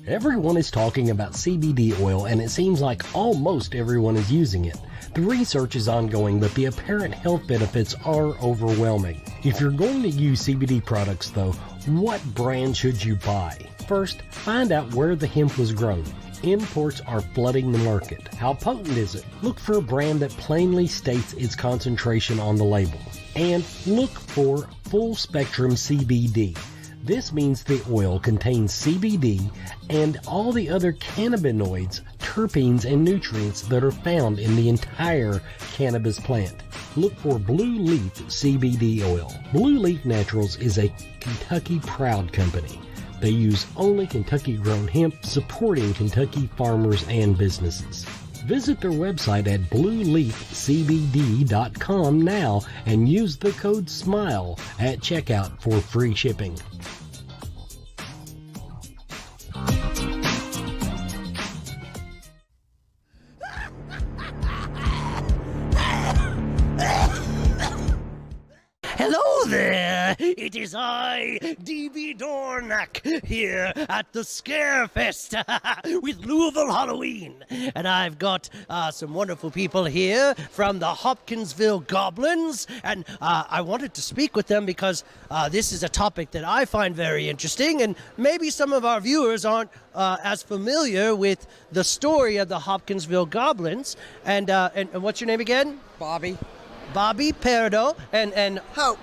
Everyone is talking about CBD oil, and it seems like almost everyone is using it. The research is ongoing, but the apparent health benefits are overwhelming. If you're going to use CBD products, though, what brand should you buy? First, find out where the hemp was grown. Imports are flooding the market. How potent is it? Look for a brand that plainly states its concentration on the label. And look for full spectrum CBD. This means the oil contains CBD and all the other cannabinoids, terpenes, and nutrients that are found in the entire cannabis plant. Look for Blue Leaf CBD oil. Blue Leaf Naturals is a Kentucky proud company. They use only Kentucky-grown hemp, supporting Kentucky farmers and businesses. Visit their website at blueleafcbd.com now and use the code SMILE at checkout for free shipping. Hello there! It is I, D.B. Dornack, here at the Scarefest with Louisville Halloween. And I've got some wonderful people here from the Hopkinsville Goblins. And I wanted to speak with them because this is a topic that I find very interesting. And maybe some of our viewers aren't as familiar with the story of the Hopkinsville Goblins. And what's your name again? Bobby Peridot and Hope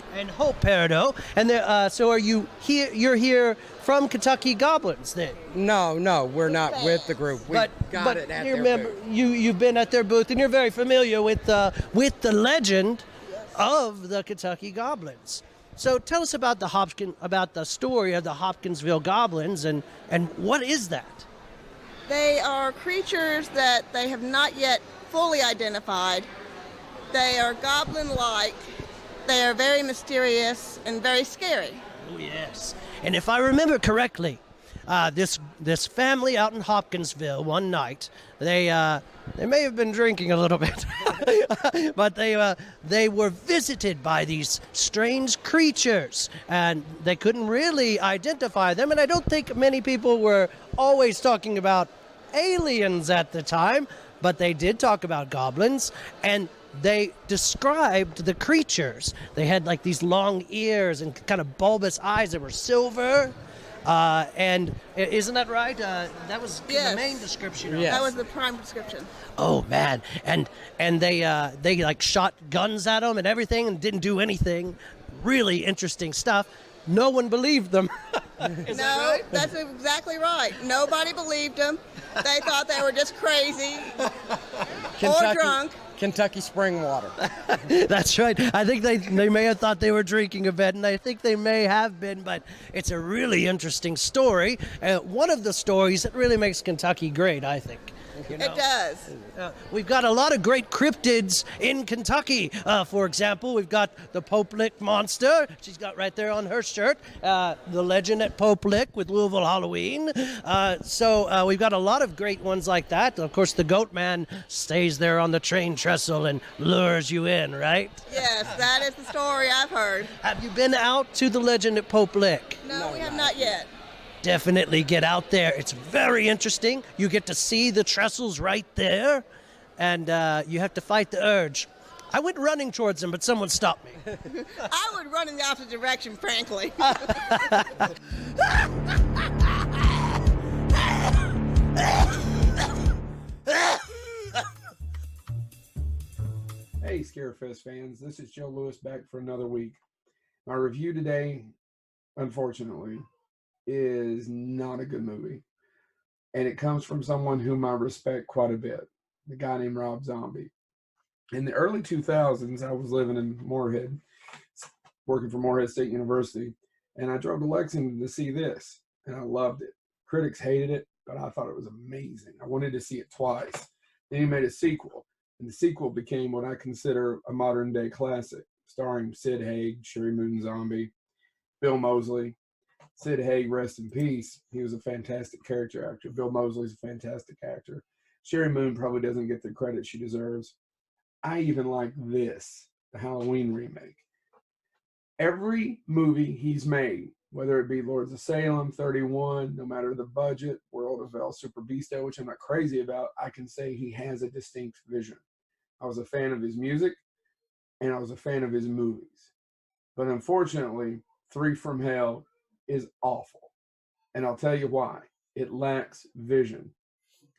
Peridot, and so are you here? You're here from Kentucky Goblins, then? No, we're not with the group. We got it at their booth. You've been at their booth, and you're very familiar with the legend of the Kentucky Goblins. So tell us about the story of the Hopkinsville Goblins, and what is that? They are creatures that they have not yet fully identified. They are goblin-like. They are very mysterious and very scary. Oh, yes. And if I remember correctly, this family out in Hopkinsville one night, they may have been drinking a little bit, but they were visited by these strange creatures, and they couldn't really identify them. And I don't think many people were always talking about aliens at the time, but they did talk about goblins, and they described the creatures. They had like these long ears and kind of bulbous eyes that were silver. And isn't that right? That was Yes. the main description. Yes. That was the prime description. Oh man! And they like shot guns at them and everything and didn't do anything. Really interesting stuff. No one believed them. Is that right? That's exactly right. Nobody believed them. They thought they were just crazy or drunk. Kentucky spring water. That's right. I think they may have thought they were drinking a bit, and I think they may have been, but it's a really interesting story. One of the stories that really makes Kentucky great, I think. You know? It does. We've got a lot of great cryptids in Kentucky. For example, we've got the Pope Lick monster. She's got right there on her shirt. The legend at Pope Lick with Louisville Halloween. So we've got a lot of great ones like that. Of course, the Goat Man stays there on the train trestle and lures you in, right? Yes, that is the story I've heard. Have you been out to the legend at Pope Lick? No, we have not yet. Definitely get out there. It's very interesting. You get to see the trestles right there, and you have to fight the urge. I went running towards them, but someone stopped me. I would run in the opposite direction, frankly. Hey, Scarefest fans. This is Joe Lewis back for another week. My review today, unfortunately, is not a good movie. And it comes from someone whom I respect quite a bit, the guy named Rob Zombie. In the early 2000s, I was living in Moorhead, working for Moorhead State University, and I drove to Lexington to see this, and I loved it. Critics hated it, but I thought it was amazing. I wanted to see it twice. Then he made a sequel, and the sequel became what I consider a modern-day classic, starring Sid Haig, Sherry Moon Zombie, Bill Moseley. Sid Haig, rest in peace. He was a fantastic character actor. Bill Moseley's a fantastic actor. Sherry Moon probably doesn't get the credit she deserves. I even like this, the Halloween remake. Every movie he's made, whether it be Lords of Salem, 31, no matter the budget, World of El Super Beasto, which I'm not crazy about, I can say he has a distinct vision. I was a fan of his music, and I was a fan of his movies. But unfortunately, 3 from Hell is awful. And I'll tell you why. It lacks vision.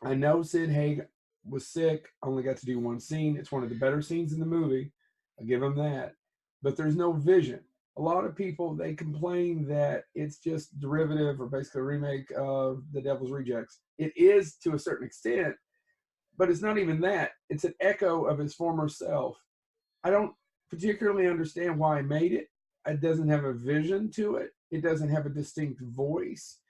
I know Sid Haig was sick, only got to do one scene. It's one of the better scenes in the movie. I'll give him that. But there's no vision. A lot of people, they complain that it's just derivative or basically a remake of The Devil's Rejects. It is to a certain extent, but it's not even that. It's an echo of his former self. I don't particularly understand why he made it. It doesn't have a vision to it. It doesn't have a distinct voice.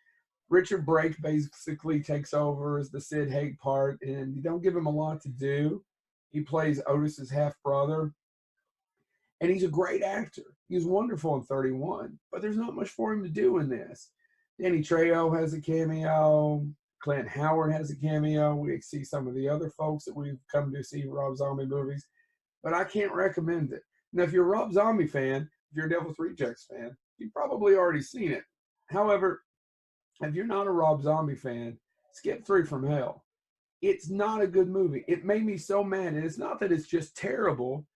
Richard Brake basically takes over as the Sid Haig part, and you don't give him a lot to do. He plays Otis's half-brother, and he's a great actor. He's wonderful in 31, but there's not much for him to do in this. Danny Trejo has a cameo. Clint Howard has a cameo. We see some of the other folks that we've come to see Rob Zombie movies, but I can't recommend it. Now, if you're a Rob Zombie fan, if you're a Devil's Rejects fan, you've probably already seen it. However, if you're not a Rob Zombie fan, skip 3 from Hell. It's not a good movie. It made me so mad, and it's not that it's just terrible.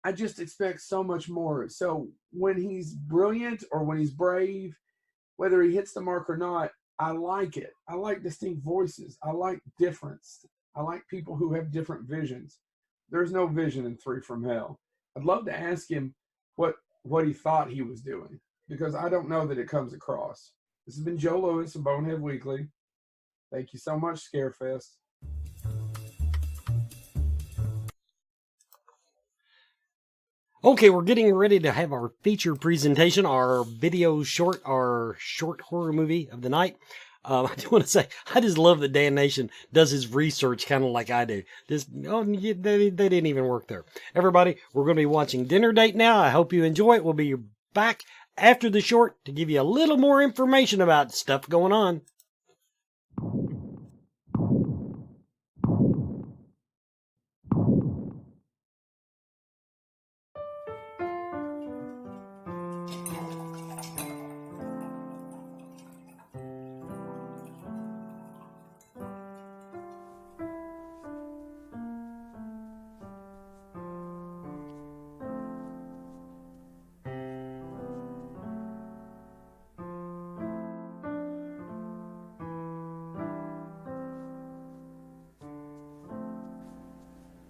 I just expect so much more. So when he's brilliant or when he's brave, whether he hits the mark or not, I like it. I like distinct voices. I like difference. I like people who have different visions. There's no vision in 3 from Hell. I'd love to ask him what he thought he was doing, because I don't know that it comes across. This has been Joe Lewis of Bonehead Weekly. Thank you so much, Scarefest. Okay, we're getting ready to have our feature presentation, our short horror movie of the night. I do want to say, I just love that Dan Nation does his research kind of like I do. They didn't even work there. Everybody, we're going to be watching Dinner Date now. I hope you enjoy it. We'll be back after the short to give you a little more information about stuff going on.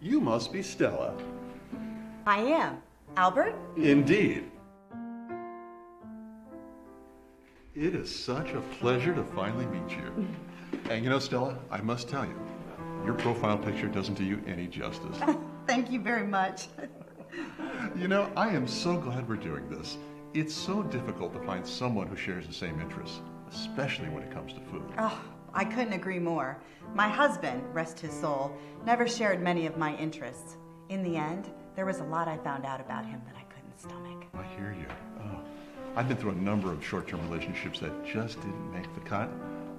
You must be Stella. I am. Albert? Indeed. It is such a pleasure to finally meet you. And you know, Stella, I must tell you, your profile picture doesn't do you any justice. Thank you very much. You know, I am so glad we're doing this. It's so difficult to find someone who shares the same interests, especially when it comes to food. Oh, I couldn't agree more. My husband, rest his soul, never shared many of my interests. In the end, there was a lot I found out about him that I couldn't stomach. I hear you. Oh, I've been through a number of short-term relationships that just didn't make the cut.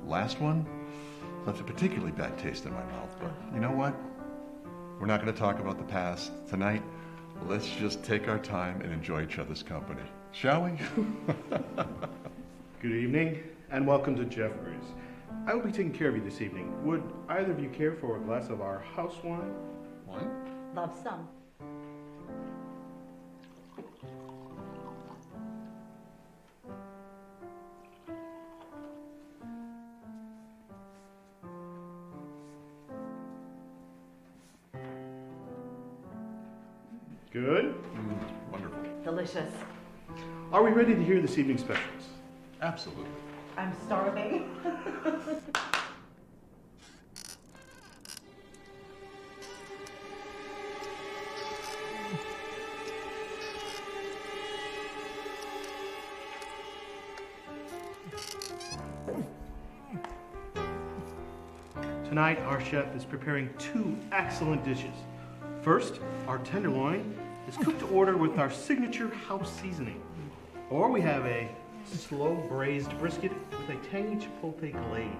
Last one left a particularly bad taste in my mouth, but you know what? We're not going to talk about the past tonight. Let's just take our time and enjoy each other's company, shall we? Good evening, and welcome to Jeffrey's. I will be taking care of you this evening. Would either of you care for a glass of our house wine? Wine? Love some. Good? Wonderful. Delicious. Are we ready to hear this evening's specials? Absolutely. I'm starving. Tonight, our chef is preparing two excellent dishes. First, our tenderloin is cooked to order with our signature house seasoning. Or we have a slow braised brisket with a tangy chipotle glaze.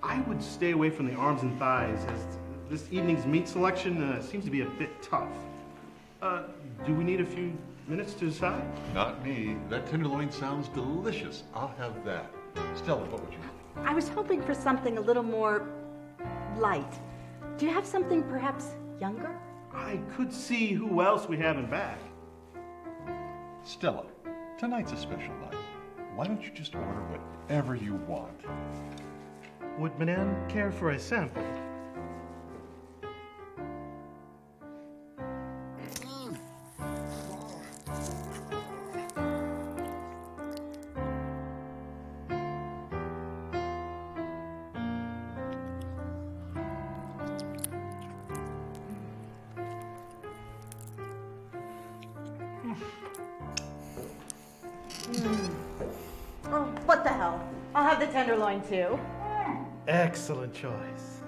I would stay away from the arms and thighs as this evening's meat selection seems to be a bit tough. Do we need a few minutes to decide? Not me. That tenderloin sounds delicious. I'll have that. Stella, what would you like? I was hoping for something a little more light. Do you have something perhaps younger? I could see who else we have in back. Stella, tonight's a special night. Why don't you just order whatever you want? Would Madame care for a sample? Oh, what the hell? I'll have the tenderloin too. Excellent choice.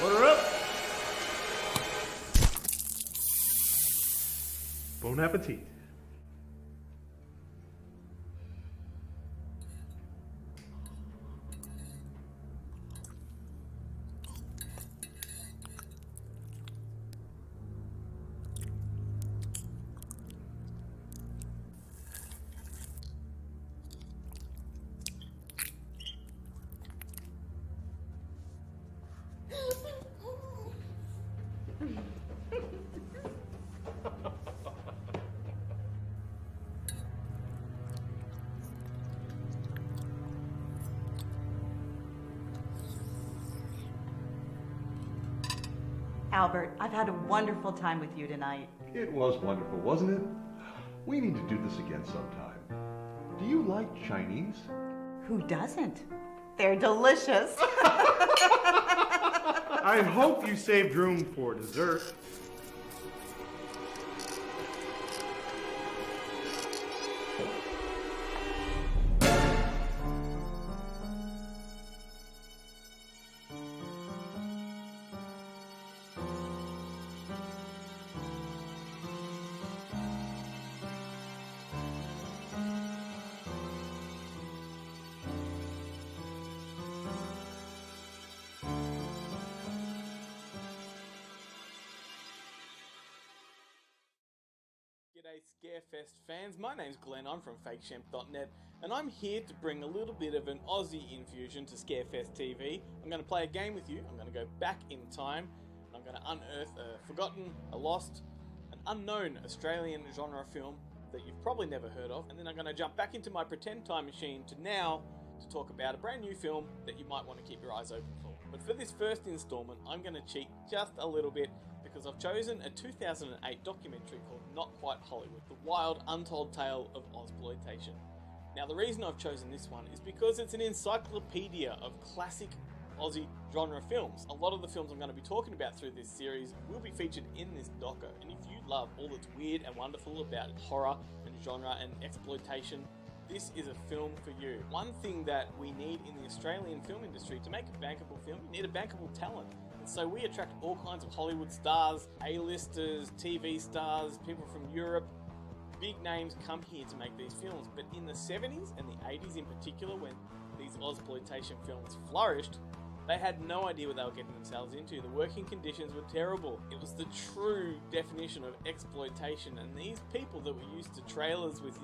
Order up. Bon appetit. Albert, I've had a wonderful time with you tonight. It was wonderful, wasn't it? We need to do this again sometime. Do you like Chinese? Who doesn't? They're delicious. I hope you saved room for dessert. G'day Scarefest fans, my name's Glenn, I'm from fakeshemp.net and I'm here to bring a little bit of an Aussie infusion to Scarefest TV. I'm going to play a game with you, I'm going to go back in time, and I'm going to unearth a forgotten, a lost, an unknown Australian genre film that you've probably never heard of, and then I'm going to jump back into my pretend time machine to now to talk about a brand new film that you might want to keep your eyes open for. But for this first installment, I'm going to cheat just a little bit because I've chosen a 2008 documentary called Not Quite Hollywood, The Wild Untold Tale of Ozploitation. Now the reason I've chosen this one is because it's an encyclopedia of classic Aussie genre films. A lot of the films I'm going to be talking about through this series will be featured in this doco, and if you love all that's weird and wonderful about horror and genre and exploitation, this is a film for you. One thing that we need in the Australian film industry to make a bankable film, you need a bankable talent. And so we attract all kinds of Hollywood stars, A-listers, TV stars, people from Europe. Big names come here to make these films, but in the 70s and the 80s in particular, when these Ozploitation films flourished, they had no idea what they were getting themselves into. The working conditions were terrible. It was the true definition of exploitation, and these people that were used to trailers with,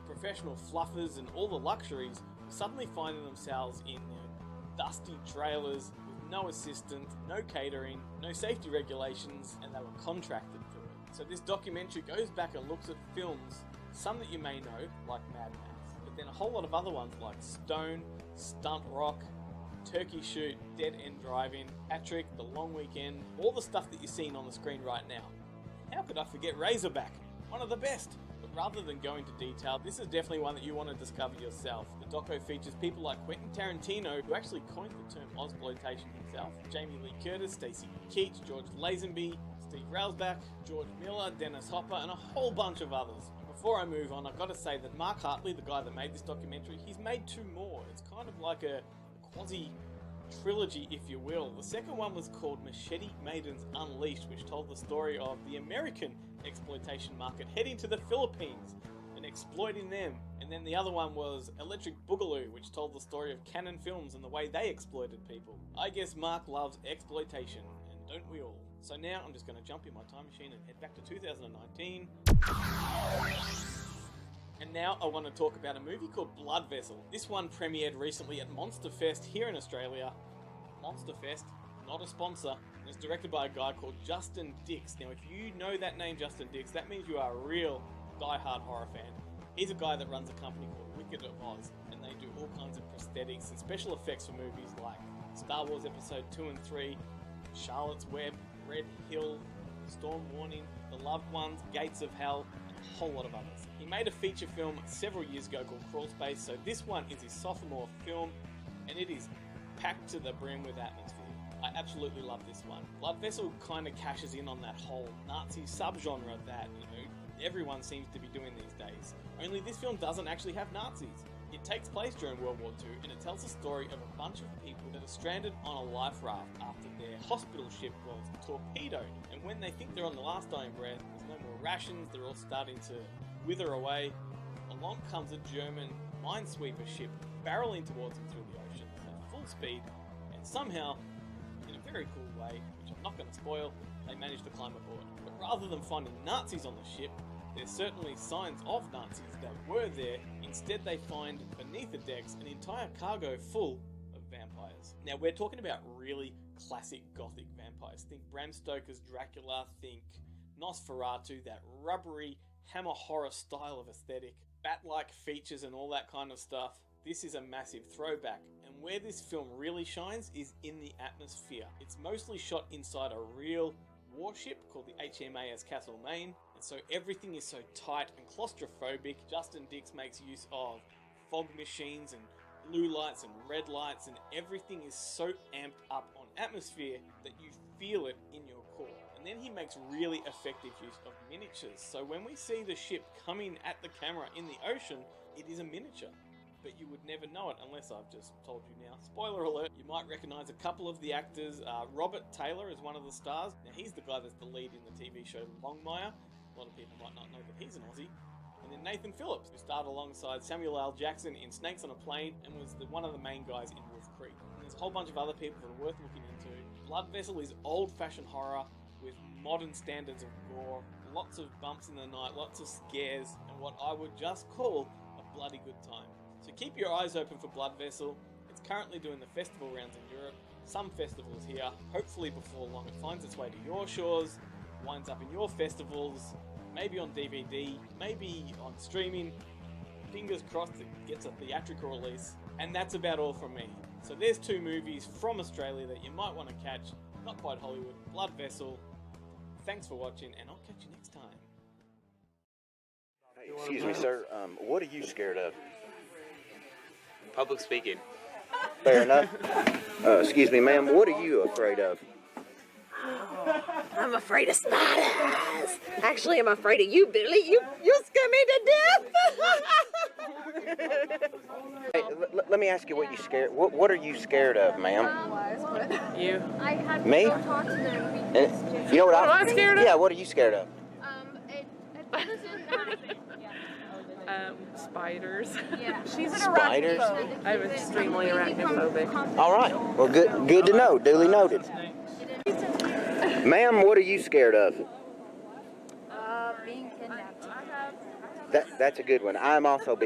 professional fluffers and all the luxuries, were suddenly finding themselves in dusty trailers with no assistant, no catering, no safety regulations, and they were contracted to it. So this documentary goes back and looks at films, some that you may know, like Mad Max, but then a whole lot of other ones like Stone, Stunt Rock, Turkey Shoot, Dead End Drive-In, Patrick, The Long Weekend, all the stuff that you're seeing on the screen right now. How could I forget Razorback? One of the best! But rather than go into detail, this is definitely one that you want to discover yourself. The doco features people like Quentin Tarantino, who actually coined the term Ozploitation himself, Jamie Lee Curtis, Stacey Keach, George Lazenby, Steve Railsback, George Miller, Dennis Hopper, and a whole bunch of others. Before I move on, I've got to say that Mark Hartley, the guy that made this documentary, he's made two more. It's kind of like a quasi-trilogy, if you will. The second one was called Machete Maidens Unleashed, which told the story of the American exploitation market heading to the Philippines and exploiting them. And then the other one was Electric Boogaloo, which told the story of Canon Films and the way they exploited people. I guess Mark loves exploitation, and don't we all? So now I'm just going to jump in my time machine and head back to 2019. And now I want to talk about a movie called Blood Vessel. This one premiered recently at Monster Fest here in Australia. Monster Fest, not a sponsor, and it's directed by a guy called Justin Dix. Now if you know that name, Justin Dix, that means you are a real die-hard horror fan. He's a guy that runs a company called Wicked of Oz, and they do all kinds of prosthetics and special effects for movies like Star Wars Episode 2 and 3, Charlotte's Web, Red Hill, Storm Warning, The Loved Ones, Gates of Hell, and a whole lot of others. He made a feature film several years ago called Crawl Space, so this one is his sophomore film, and it is packed to the brim with atmosphere. I absolutely love this one. Blood Vessel kind of cashes in on that whole Nazi subgenre that, everyone seems to be doing these days. Only this film doesn't actually have Nazis. It takes place during World War II, and it tells the story of a bunch of people that are stranded on a life raft after their hospital ship was torpedoed. And when they think they're on the last dying breath, there's no more rations, they're all starting to wither away. Along comes a German minesweeper ship barreling towards them through the ocean at full speed, and somehow, in a very cool way, which I'm not going to spoil, they manage to climb aboard. But rather than finding Nazis on the ship, there's certainly signs of Nazis that were there. Instead, they find beneath the decks an entire cargo full of vampires. Now, we're talking about really classic gothic vampires. Think Bram Stoker's Dracula, think Nosferatu, that rubbery hammer horror style of aesthetic, bat-like features and all that kind of stuff. This is a massive throwback, and where this film really shines is in the atmosphere. It's mostly shot inside a real warship called the HMAS Castlemaine, and so everything is so tight and claustrophobic. Justin Dix makes use of fog machines and blue lights and red lights, and everything is so amped up on atmosphere that you feel it in your core. And then he makes really effective use of miniatures, so when we see the ship coming at the camera in the ocean, it is a miniature. But you would never know it unless I've just told you now. Spoiler alert, you might recognise a couple of the actors. Robert Taylor is one of the stars. Now he's the guy that's the lead in the TV show Longmire. A lot of people might not know that he's an Aussie. And then Nathan Phillips, who starred alongside Samuel L. Jackson in Snakes on a Plane and was one of the main guys in Wolf Creek. And there's a whole bunch of other people that are worth looking into. Blood Vessel is old-fashioned horror with modern standards of gore, lots of bumps in the night, lots of scares, and what I would just call a bloody good time. So keep your eyes open for Blood Vessel. It's currently doing the festival rounds in Europe, some festivals here. Hopefully before long it finds its way to your shores, winds up in your festivals, maybe on DVD, maybe on streaming. Fingers crossed it gets a theatrical release. And that's about all from me. So there's two movies from Australia that you might want to catch. Not quite Hollywood, Blood Vessel. Thanks for watching, and I'll catch you next time. Hey, excuse me, sir. What are you scared of? Public speaking. Fair enough. Excuse me, ma'am. What are you afraid of? I'm afraid of spiders. Actually, I'm afraid of you, Billy. You scare me to death. Hey, let me ask you what you scared. What are you scared of, ma'am? You. Me? And you know what What am I scared of? Yeah. What are you scared of? Spiders. Yeah, she's an Spiders? arachnophobe. I'm extremely arachnophobic. All right. Well, good to know. Duly noted. Ma'am, what are you scared of? Being kidnapped. That's a good one. I'm also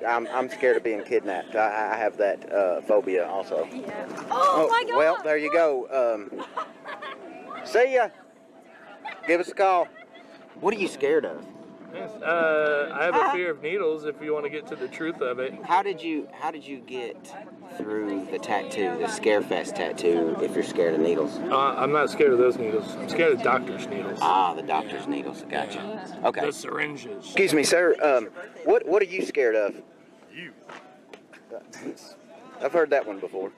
I'm scared of being kidnapped. I have that phobia also. Yeah. Oh my God. Well, there you go. See ya. Give us a call. What are you scared of? I have a fear of needles. If you want to get to the truth of it. How did you get through the tattoo, the Scarefest tattoo? If you're scared of needles. I'm not scared of those needles. I'm scared of doctor's needles. Ah, the doctor's needles. Gotcha. Okay. The syringes. Excuse me, sir. What are you scared of? You. I've heard that one before.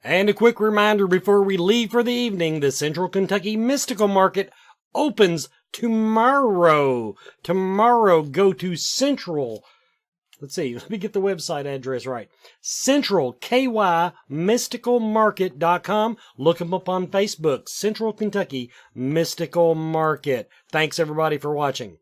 And a quick reminder before we leave for the evening, the Central Kentucky Mystical Market opens tomorrow. Tomorrow, go to Central. Let's see, let me get the website address right. Central, KYMysticalMarket.com. Look them up on Facebook. Central Kentucky Mystical Market. Thanks everybody for watching.